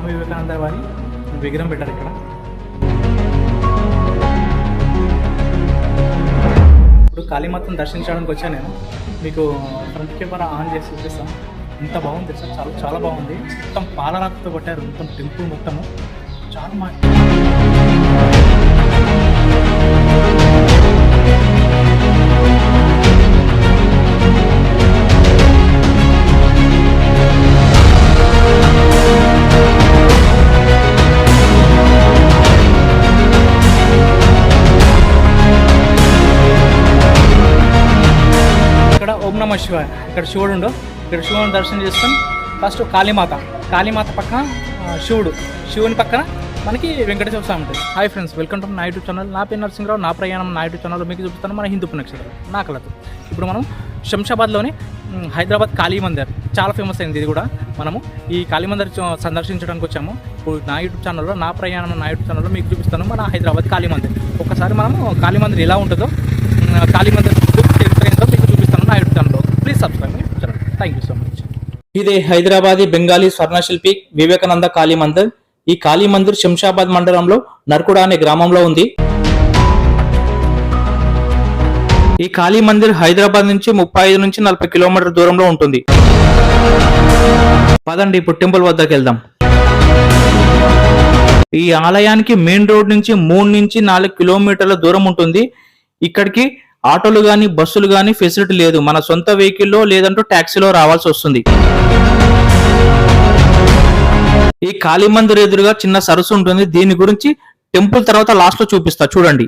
స్వామి వివేకానంద వారి విగ్రహం పెట్టారు ఇక్కడ. ఇప్పుడు కాళీమాతను దర్శించడానికి వచ్చాను నేను. మీకు ఫ్రంట్ కెమెరా ఆన్ చేసి చూపిస్తాను. ఎంత బాగుంది సార్, చాలా చాలా బాగుంది. మొత్తం పాలరాతితో కొట్టారు మొత్తం టెంపుల్ మొత్తము. చాలా ఇక్కడ ఓం నమః శివాయ. ఇక్కడ శివుడు ఉండు. ఇక్కడ శివుని దర్శనం చేసుకొని ఫస్ట్ కాళీమాత పక్కన శివుని పక్కన మనకి వెంకటేశ్వర స్వామి ఉంటుంది. హాయ్ ఫ్రెండ్స్, వెల్కమ్ టు నా యూట్యూబ్ ఛానల్. నా పేరు నరసింహరావు. నా ప్రయాణం నా యూట్యూబ్ ఛానల్లో మీకు చూపుతాను మన హిందూ పుణ్యక్షేత్రం నా కళతో. ఇప్పుడు మనం శంషాబాద్లోని హైదరాబాద్ కాళీ మందిర్ చాలా ఫేమస్ అయింది. ఇది కూడా మనము ఈ కాళీ మందిర్ సందర్శించడానికి వచ్చాము. ఇప్పుడు నా యూట్యూబ్ ఛానల్లో నా ప్రయాణం నా యూట్యూబ్ ఛానల్లో మీకు చూపిస్తాను మన హైదరాబాద్ కాళీ మందిర్. ఒకసారి మనము కాళీ మందిర్ ఎలా ఉంటుందో, కాళీ మందిర్ ఏంటో మీకు చూపిస్తాను నా యూట్యూబ్ ఛానల్లో. Please subscribe me channel. Thank you so much. ఇది హైదరాబాదీ బెంగాలీ స్వర్ణశిల్పి వివేకానంద కాళీ మందిర్. ఈ కాళీ మందిర్ శంషాబాద్ మండలంలో నర్కుడా అనే గ్రామంలో ఉంది. ఈ కాళీ మందిర్ హైదరాబాద్ నుంచి 35 నుంచి 40 కిలోమీటర్ల దూరంలో ఉంటుంది. పదండి ఇప్పుడు టెంపుల్ వద్దకు వెళ్దాం. ఈ ఆలయానికి మెయిన్ రోడ్ నుంచి 3 నుంచి 4 కిలోమీటర్ల దూరం ఉంటుంది. ఇక్కడికి ఆటోలు గాని బస్సులు గాని ఫెసిలిటీ లేదు. మన సొంత వెహికల్లో లేదంటూ ట్యాక్సీలో రావాల్సి వస్తుంది. ఈ కాళీ మందిర్ ఎదురుగా చిన్న సరస్సు ఉంటుంది. దీని గురించి టెంపుల్ తర్వాత లాస్ట్ లో చూపిస్తా, చూడండి.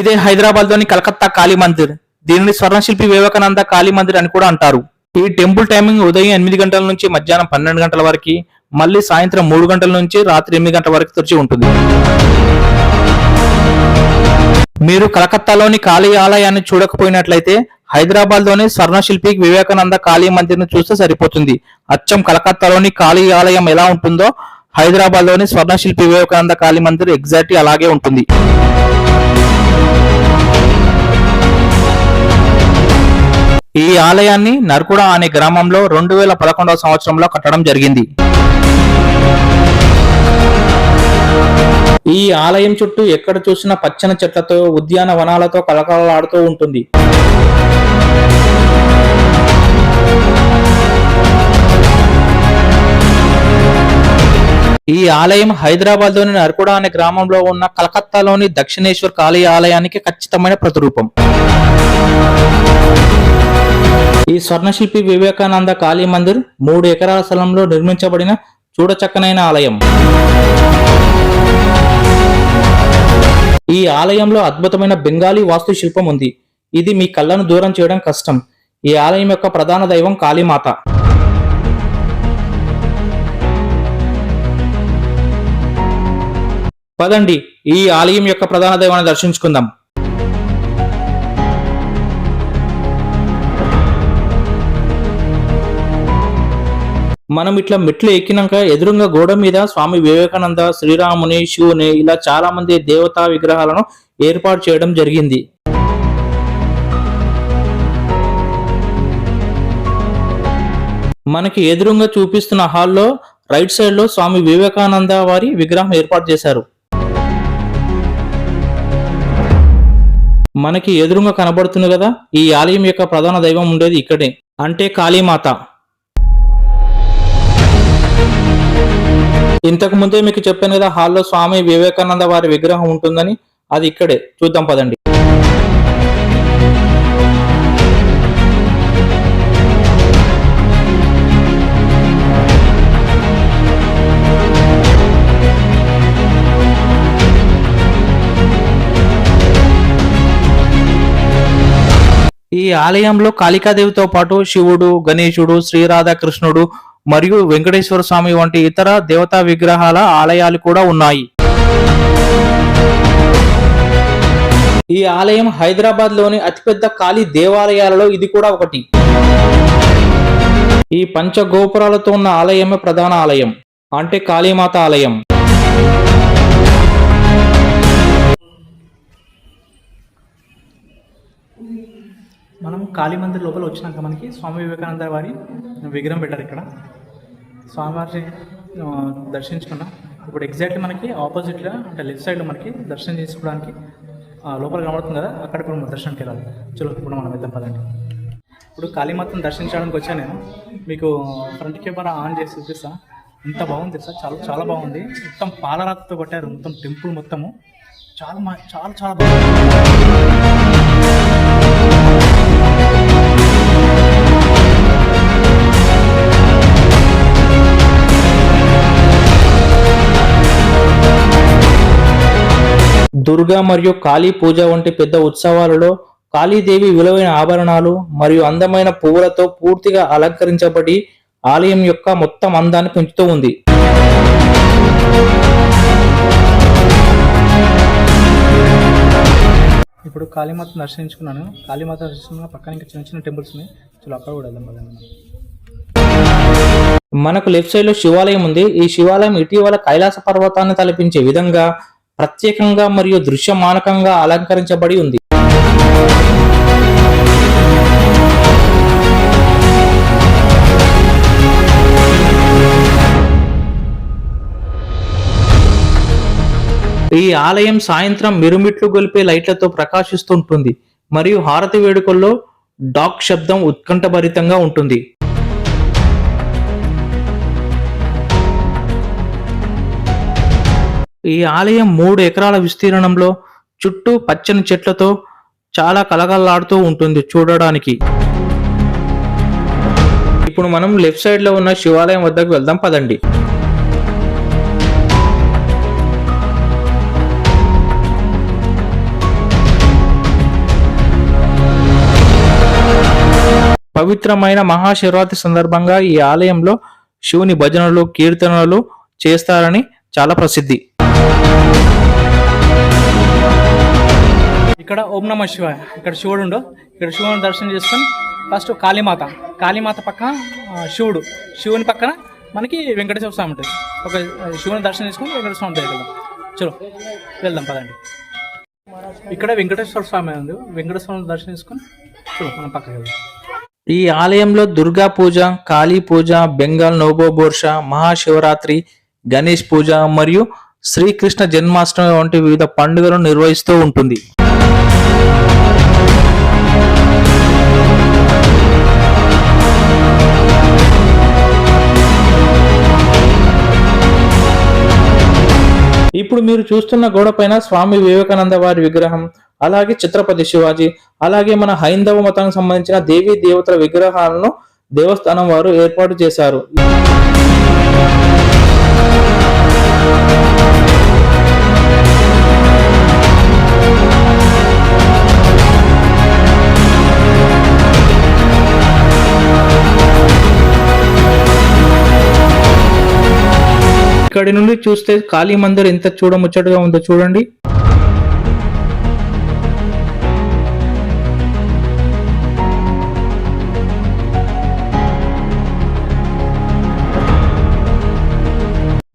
ఇదే హైదరాబాద్ లోని కలకత్తా కాళీ మందిర్. దీనిని స్వర్ణశిల్పి వివేకానంద కాళీ మందిర్ అని కూడా అంటారు. ఈ టెంపుల్ టైమింగ్ ఉదయం 8 గంటల నుంచి మధ్యాహ్నం 12 గంటల వరకు, మళ్ళీ సాయంత్రం 3 గంటల నుంచి రాత్రి 8 గంటల వరకు తెరిచి ఉంటుంది. మీరు కలకత్తాలోని కాళీ ఆలయాన్ని చూడకపోయినట్లయితే హైదరాబాద్ లోని స్వర్ణశిల్పి వివేకానంద కాళీ మందిర్ ను చూస్తే సరిపోతుంది. అచ్చం కలకత్తాలోని కాళీ ఆలయం ఎలా ఉంటుందో హైదరాబాద్ లోని స్వర్ణశిల్పి వివేకానంద కాళీ మందిర్ ఎగ్జాక్ట్లీ అలాగే ఉంటుంది. ఈ ఆలయాన్ని నర్కుడా అనే గ్రామంలో 2011వ సంవత్సరంలో కట్టడం జరిగింది. ఈ ఆలయం చుట్టూ ఎక్కడ చూసినా పచ్చని చెట్లతో ఉద్యానవనాలతో కలకలలాడుతూ ఉంటుంది. ఈ ఆలయం హైదరాబాద్ లోని నర్కుడా అనే గ్రామంలో ఉన్న కలకత్తాలోని దక్షిణేశ్వర్ కాళీ ఆలయానికి ఖచ్చితమైన ప్రతిరూపం. ఈ స్వర్ణశిల్పి వివేకానంద కాళీ మందిర్ 3 ఎకరాల స్థలంలో నిర్మించబడిన చూడచక్కనైన ఆలయం. ఈ ఆలయంలో అద్భుతమైన బెంగాలీ వాస్తు శిల్పం ఉంది. ఇది మీ కళ్ళను దూరం చేయడం కష్టం. ఈ ఆలయం యొక్క ప్రధాన దైవం కాళీమాత. పదండి ఈ ఆలయం యొక్క ప్రధాన దైవాన్ని దర్శించుకుందాం. మనం ఇట్లా మెట్లు ఎక్కినాక ఎదురుగా గోడ మీద స్వామి వివేకానంద, శ్రీరాముని, శివుని ఇలా చాలా మంది దేవతా విగ్రహాలను ఏర్పాటు చేయడం జరిగింది. మనకి ఎదురుగా చూపిస్తున్న హాల్లో రైట్ సైడ్ లో స్వామి వివేకానంద వారి విగ్రహం ఏర్పాటు చేశారు. మనకి ఎదురుగా కనబడుతుంది కదా, ఈ ఆలయం యొక్క ప్రధాన దైవం ఉండేది ఇక్కడే, అంటే కాళీమాత. ఇంతకు ముందే మీకు చెప్పాను కదా హాల్లో స్వామి వివేకానంద వారి విగ్రహం ఉంటుందని, అది ఇక్కడే. చూద్దాం పదండి. ఈ ఆలయంలో కాళికాదేవితో పాటు శివుడు, గణేశుడు, శ్రీరాధాకృష్ణుడు మరియు వెంకటేశ్వర స్వామి వంటి ఇతర దేవతా విగ్రహాల ఆలయాలు కూడా ఉన్నాయి. ఈ ఆలయం హైదరాబాద్ లోని అతిపెద్ద కాళీ దేవాలయాలలో ఇది కూడా ఒకటి. ఈ పంచగోపురాలతో ఉన్న ఆలయమే ప్రధాన ఆలయం, అంటే కాళీమాత ఆలయం. మనం కాళీ మందిర్ లోపల వచ్చినాక మనకి స్వామి వివేకానంద వారి విగ్రహం పెట్టారు. ఇక్కడ స్వామివారి దర్శించుకున్నాం. ఇప్పుడు ఎగ్జాక్ట్లీ మనకి ఆపోజిట్గా అంటే లెఫ్ట్ సైడ్లో మనకి దర్శనం చేసుకోవడానికి లోపల కనబడుతుంది కదా, అక్కడ ఇప్పుడు మనం దర్శనానికి వెళ్ళాలి. చలో ఇప్పుడు మనం వెళ్దాం పదండి. ఇప్పుడు కాళీమాతను దర్శించడానికి వచ్చాను నేను. మీకు ఫ్రంట్ కెమెరా ఆన్ చేసి చూపిస్తా. ఎంత బాగుంది సార్, చాలా చాలా బాగుంది. మొత్తం పాలరాతితో కొట్టారు మొత్తం టెంపుల్ మొత్తము. చాలా చాలా చాలా బాగుంది. దుర్గా మరియు కాళీ పూజ వంటి పెద్ద ఉత్సవాలలో కాళీదేవి విలువైన ఆభరణాలు మరియు అందమైన పువ్వులతో పూర్తిగా అలంకరించబడి ఆలయం యొక్క మొత్తం అందాన్ని పెంచుతూ ఉంది. ఇప్పుడు కాళీమాత దర్శించుకున్నాను. కాళీమాత దర్శించుకున్న పక్కన ఇంకా చిన్న చిన్న టెంపుల్స్ ఉన్నాయి. చలో అక్కడ కూడా వెళ్దాం. మనకు లెఫ్ట్ సైడ్ లో శివాలయం ఉంది. ఈ శివాలయం ఇటీవల కైలాస పర్వతాన్ని తలపించే విధంగా ప్రత్యేకంగా మరియు దృశ్యమానకంగా అలంకరించబడి ఉంది. ఈ ఆలయం సాయంత్రం మిరుమిట్లు గొలిపే లైట్లతో ప్రకాశిస్తుంటుంది మరియు హారతి వేడుకల్లో డాక్ శబ్దం ఉత్కంఠభరితంగా ఉంటుంది. ఈ ఆలయం 3 ఎకరాల విస్తీర్ణంలో చుట్టూ పచ్చని చెట్లతో చాలా కలకలలాడుతూ ఉంటుంది చూడడానికి. ఇప్పుడు మనం లెఫ్ట్ సైడ్ లో ఉన్న శివాలయం వద్దకు వెళ్దాం పదండి. పవిత్రమైన మహాశివరాత్రి సందర్భంగా ఈ ఆలయంలో శివుని భజనలు కీర్తనలు చేస్తారని చాలా ప్రసిద్ధి. ఇక్కడ ఓం నమః శివాయ, ఇక్కడ శివుడు ఉండు. ఇక్కడ శివుని దర్శనం చేసుకొని ఫస్ట్ కాళీమాత పక్కన శివుని పక్కన మనకి వెంకటేశ్వర స్వామి ఉంటుంది. ఒక శివుని దర్శనం చేసుకొని వెంకటేశ్వర స్వామి దగ్గర వెళ్దాం. చలో వెళ్దాం పదండి. ఇక్కడ వెంకటేశ్వర స్వామి ఉంది. వెంకటేశ్వర స్వామి దర్శనం చేసుకొని చలో మనం పక్కకి వెళ్దాం. ఈ ఆలయంలో దుర్గా పూజ, కాళీ పూజ, బెంగాల్ నోబోబోర్ష, మహాశివరాత్రి, గణేష్ పూజ మరియు శ్రీకృష్ణ జన్మాష్టమి వంటి వివిధ పండుగలను నిర్వహిస్తూ ఉంటుంది. ఇప్పుడు మీరు చూస్తున్న గోడ పైన స్వామి వివేకానంద వారి విగ్రహం, అలాగే ఛత్రపతి శివాజీ, అలాగే మన హైందవ మతానికి సంబంధించిన దేవీ దేవతల విగ్రహాలను దేవస్థానం వారు ఏర్పాటు చేశారు. ఇక్కడి నుండి చూస్తే కాళీ మందిర్ ఎంత చూడముచ్చటగా ఉందో చూడండి.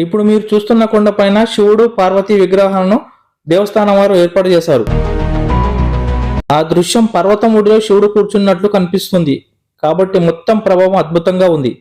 ఇప్పుడు మీరు చూస్తున్న కొండ పైన శివుడు పార్వతీ విగ్రహాలను దేవస్థానం వారు ఏర్పాటు చేశారు. ఆ దృశ్యం పర్వతం ఒడిలో శివుడు కూర్చున్నట్లు కనిపిస్తుంది కాబట్టి మొత్తం ప్రభావం అద్భుతంగా ఉంది.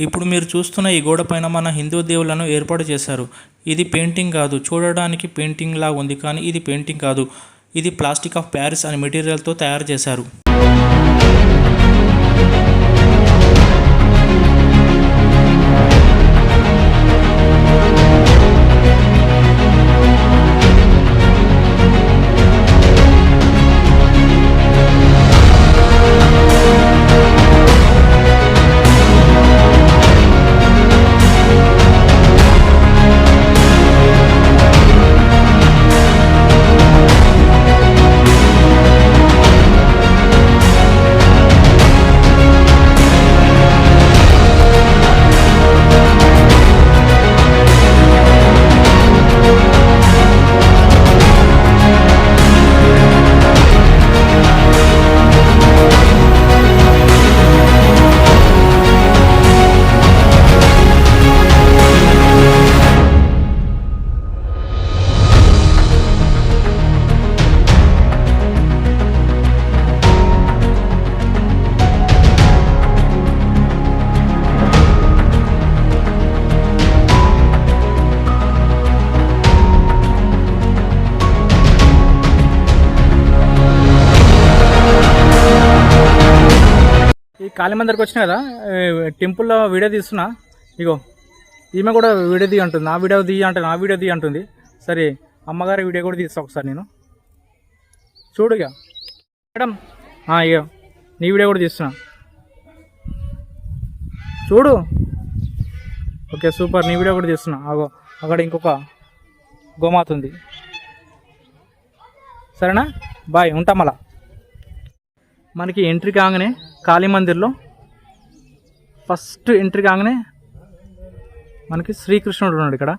ఇప్పుడు మీరు చూస్తున్న ఈ గోడ పైన మన హిందూ దేవుళ్లను ఏర్పాటు చేశారు. ఇది పెయింటింగ్ కాదు, చూడడానికి పెయింటింగ్ లా ఉంది కానీ ఇది పెయింటింగ్ కాదు. ఇది ప్లాస్టిక్ ఆఫ్ ప్యారిస్ అనే మెటీరియల్తో తయారు చేశారు. కాళీమందరికి వచ్చినా కదా, టెంపుల్లో వీడియో తీస్తున్నా. ఇగో ఈమె కూడా వీడియో తీయ అంటుంది, నా వీడియో తీయ అంటుంది, నా వీడియో తీయ అంటుంది. సరే అమ్మగారి వీడియో కూడా తీస్తా ఒకసారి నేను. చూడు ఇక మేడం, ఇక నీ వీడియో కూడా తీస్తున్నా చూడు. ఓకే సూపర్, నీ వీడియో కూడా తీస్తున్నా. అగో అక్కడ ఇంకొక గోమాత ఉంది. సరేనా, బాయ్, ఉంటాం. అలా మనకి ఎంట్రీ కాగానే కాళీ మందిర్లో ఫస్ట్ ఎంట్రీ కాగానే మనకి శ్రీకృష్ణుడు ఉన్నాడు ఇక్కడ.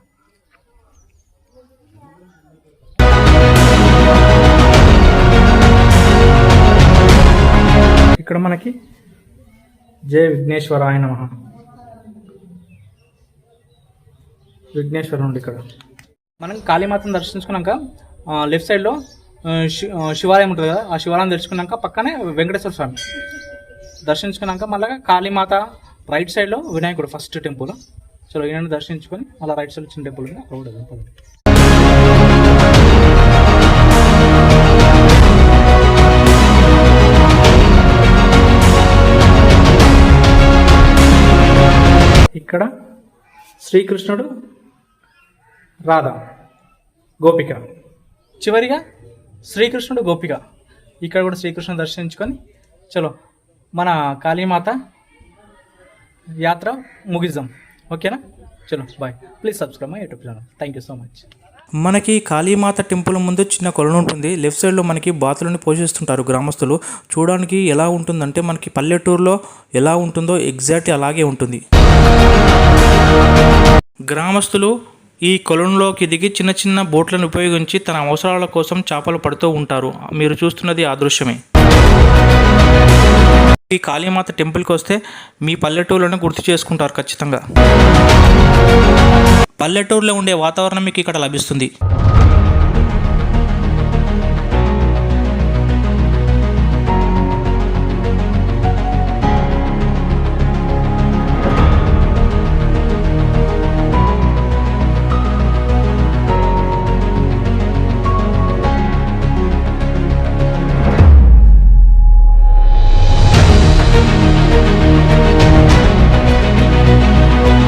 ఇక్కడ మనకి జయ విఘ్నేశ్వరాయ నమః, విఘ్నేశ్వరుడు ఇక్కడ. మనం కాళీమాతను దర్శించుకున్నాక లెఫ్ట్ సైడ్లో శివాలయం ఉంటుంది కదా, ఆ శివాలయం దర్శించుకున్నాక పక్కనే వెంకటేశ్వర స్వామి దర్శించుకున్నాక మళ్ళీ కాళీమాత రైట్ సైడ్లో వినాయకుడు ఫస్ట్ టెంపుల్. చలో ఈయన దర్శించుకొని మళ్ళీ రైట్ సైడ్ వచ్చిన టెంపుల్ ఉంది, అక్కడ. ఇక్కడ శ్రీకృష్ణుడు, రాధ, గోపిక, చివరిగా శ్రీకృష్ణుడు, గోపిక. ఇక్కడ కూడా శ్రీకృష్ణుడు దర్శించుకొని చలో మన కాళీమాత యాత్ర ముగిద్దాం. ఓకేనా, చలో bye. Please subscribe my YouTube channel. Thank you so much. మనకి కాళీమాత టెంపుల్ ముందు చిన్న కొలను ఉంటుంది. లెఫ్ట్ సైడ్లో మనకి బాతులని పోషిస్తుంటారు గ్రామస్తులు. చూడడానికి ఎలా ఉంటుందంటే మనకి పల్లెటూరులో ఎలా ఉంటుందో ఎగ్జాక్ట్ అలాగే ఉంటుంది. గ్రామస్తులు ఈ కొలంలోకి దిగి చిన్న చిన్న బోట్లను ఉపయోగించి తన అవసరాల కోసం చేపలు పడుతూ ఉంటారు. మీరు చూస్తున్నది ఆ దృశ్యమే. ఈ కాళీమాత టెంపుల్కి వస్తే మీ పల్లెటూరులను గుర్తు చేసుకుంటారు ఖచ్చితంగా. పల్లెటూరులో ఉండే వాతావరణం మీకు ఇక్కడ లభిస్తుంది.